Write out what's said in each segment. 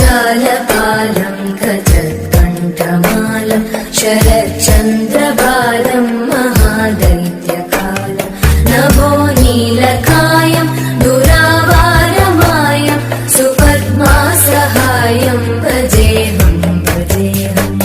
जगज्जालपालं गजत्कण्ठमालं शरच्चन्द्रबालं महादैत्यकालं नभो नीलकायं दुरावारमायं सुपद्मासहायं भजेऽहं भजेऽहम्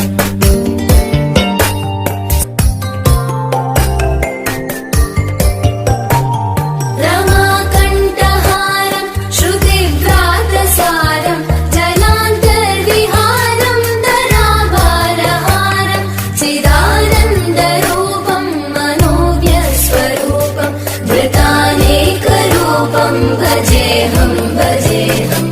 भजेऽहं भजेऽहम्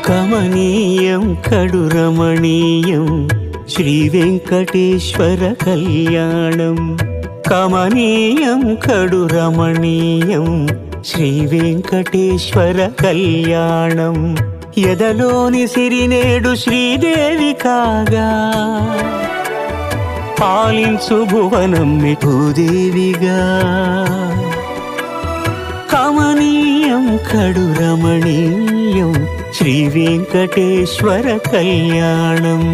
కమనీయం కడురమణీయం శ్రీ వెంకటేశ్వర కళ్యాణం కమనీయం కడురమణీయం శ్రీ వెంకటేశ్వర కళ్యాణం ఎదలోని సిరినేడు శ్రీదేవి కాగా పాలించు భువనం భూదేవిగా కమనీయం కడురమణీయం శ్రీ వెంకటేశ్వర కళ్యాణం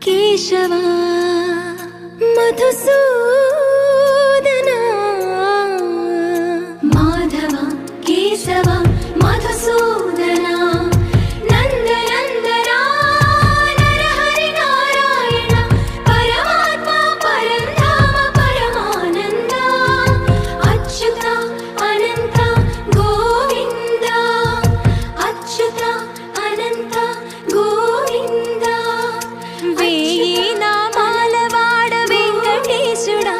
केशवा मधुसूदना माधव केशव मधुसूदना नन्दनन्दना नरहरि नारायण परमात्मा परन्धाम परमानन्दा अच्युत अनन्त गोविन्द अच्युत अनन्त गोविन्द वेयी नामाల వాడ వెంకటేశుడా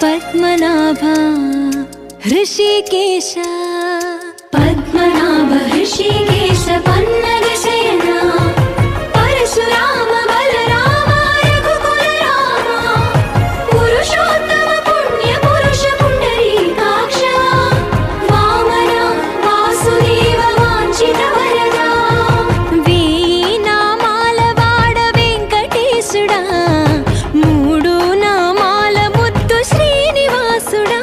పద్మనాభ హృషికేశ పద్మనాభ హృషికేశ పన్నగ శయన పరశురామ బలరామ రఘుకుల రామ పురుషోత్తమ పుణ్య పురుష పుండరీకాక్ష వామన వాసుదేవ వాంఛిత వరద వేయి నామాల వాడ వెంకటేశుడా మూడు నామాల ముద్దు శ్రీనివాసుడా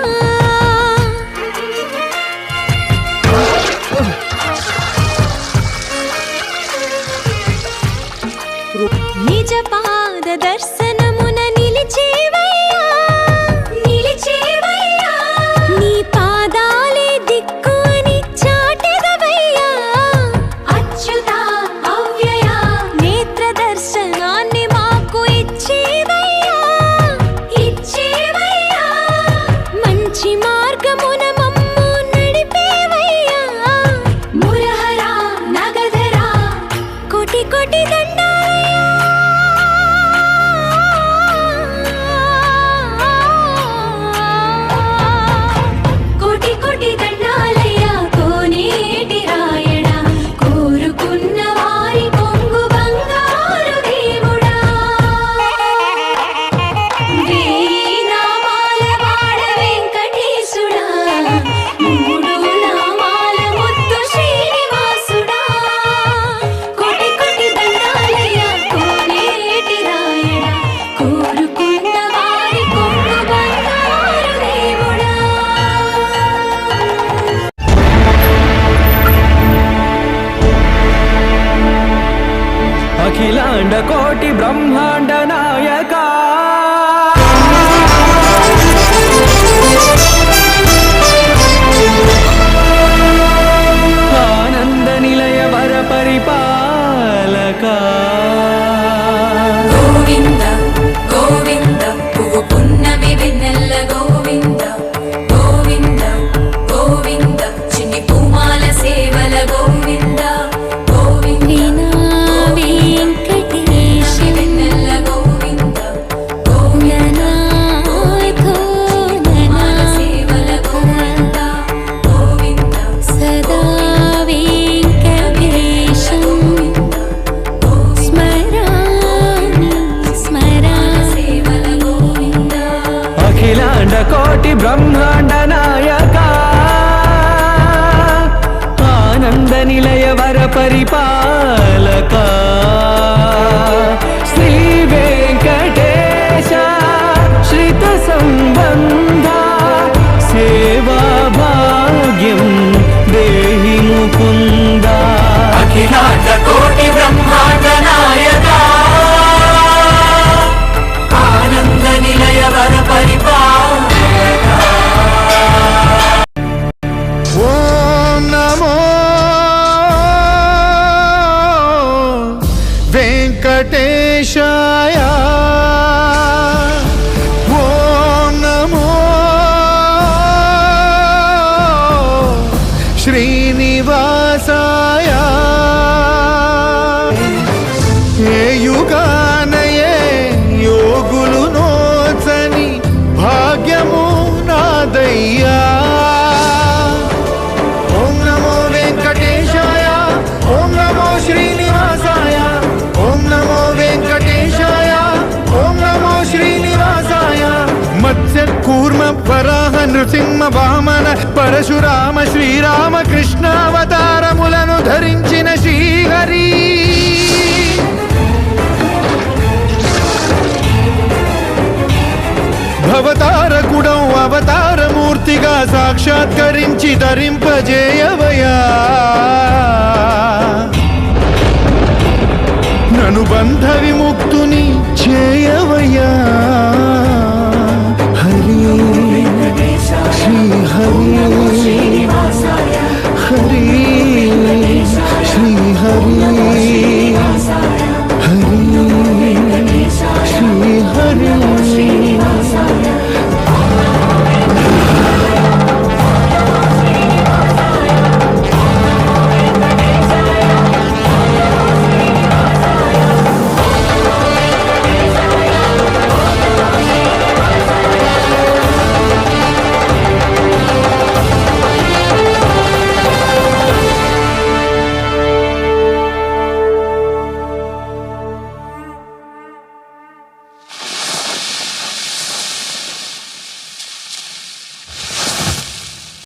నిజ పాద దర్శనమున నిలిచేవయ్యా నిలిచేవయ్యా నీ పాదాలే దిక్కు అని చాటెదవయ్యా అచ్యుత అవ్యయ నేత్ర దర్శనాన్ని మాకు ఇచ్చేవయ్యా ఇచ్చేవయ్యా మంచి మార్గమున మమ్ము నడిపేవయ్యా మురహర నగధర కోటి కోటి కోటి కోటి దండాలయ్యా కోనేటి రాయడా కోరుకున్న వారి కొంగు బంగారు దేవుడా వేయి నామాల వాడ వెంకటేశుడా మూడు నామాల ముద్దు శ్రీనివాసుడా కోటి కోటి దండాలయ్యా కోనేటి రాయడా కోరుకున్న వారి కొంగు బంగారు దేవుడా అఖిలాండ కోటి బ్రహ్మాండ నాయక ఆనంద నిలయ వర పరిపాలక గోవింద గోవింద పువ్వు పున్నమి వెన్నెల్ల గోవింద గోవింద గోవింద చిన్ని పూమాల సేవల గోవింద గోవింద వెంకటేశ వెన్నెల్ల గోవింద గోవింద పూమాల సేవల గోవింద గోవింద సదా వెంకటేశం స్మరామి స్మరామి సేవల గోవింద అఖిలాండ కోటి బ్రహ్మాండ నాయక ఆనంద నిలయ వర పరిపాలక శ్రీ వెంకటేశ శ్రిత సంబంధ సేవా భాగ్యం దేహి ముకుంద అఖిలాండ కోటి బ్రహ్మాండ నాయక ఆనంద నిలయ వర పరిపాలక ఓం నమో వెంకటేశాయ ఓం నమో శ్రీనివాసాయ ఏ యుగానయే యోగులు నోచని భాగ్యము నాదయ్యా ఓం నమో వెంకటేశాయ ఓం నమో శ్రీనివాసాయ ఓం నమో వెంకటేశాయ ఓం నమో శ్రీనివాసాయ మత్స్య కూర్మ వరాహ నృసింహ వామన పరశురామ శ్రీరామ కృష్ణావతారములను ధరించిన శ్రీహరి భవతారకుడౌ అవతారమూర్తిగా సాక్షాత్కరించి ధరింపజేయవయా నను బంధ విముక్తుని చేయవయ్యా